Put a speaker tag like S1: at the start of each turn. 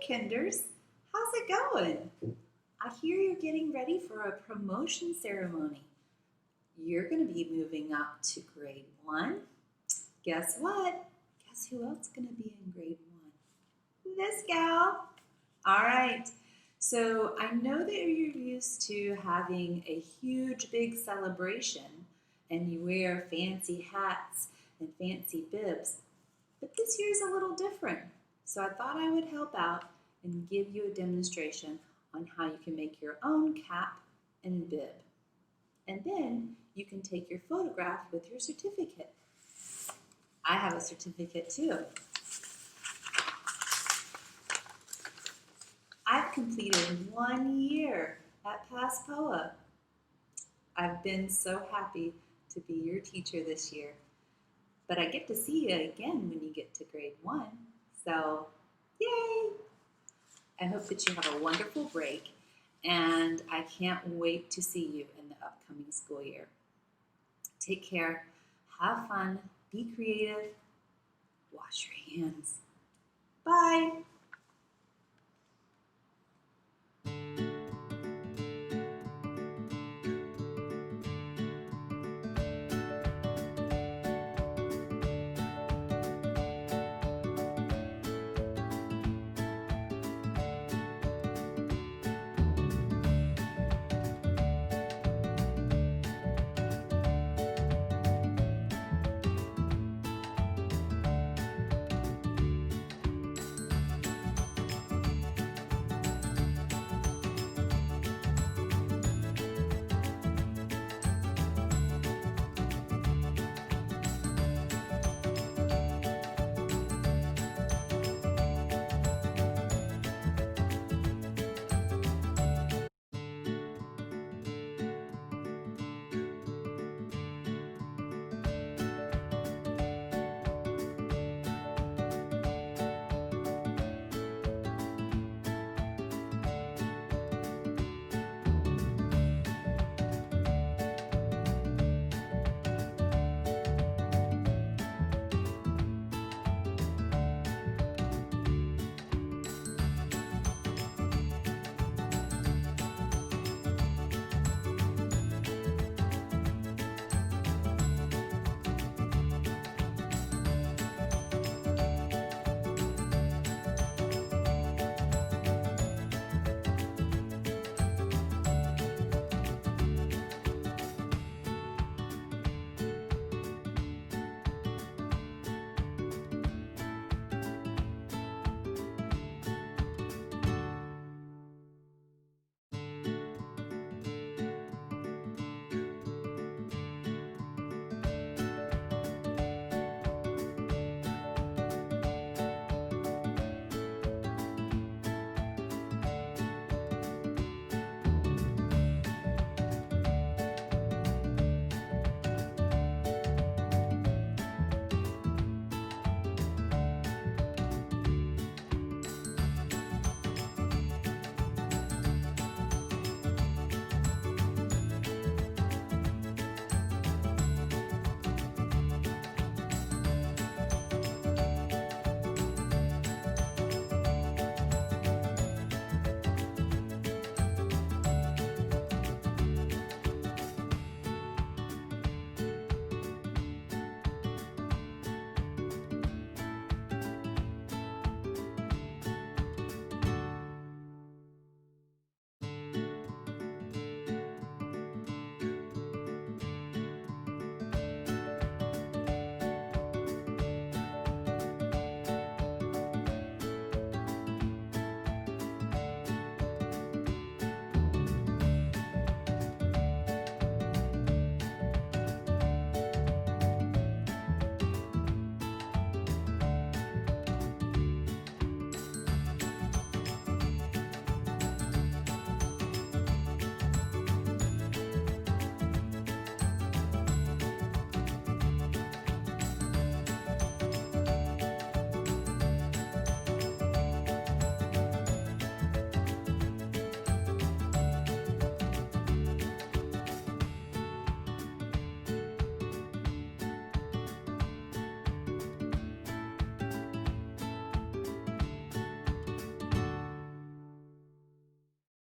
S1: Kinders, how's it going? I hear you're getting ready for a promotion ceremony. You're going to be moving up to grade one. Guess what? Guess who else is going to be in grade one? This gal. All right. So I know that you're used to having a huge, big celebration and you wear fancy hats and fancy bibs, but this year's a little different. So I thought I would help out and give you a demonstration on how you can make your own cap and bib. And then you can take your photograph with your certificate. I have a certificate too. I've completed 1 year at PASPOA. I've been so happy to be your teacher this year. But I get to see you again when you get to grade one. So, yay! I hope that you have a wonderful break, and I can't wait to see you in the upcoming school year. Take care, have fun, be creative, wash your hands. Bye!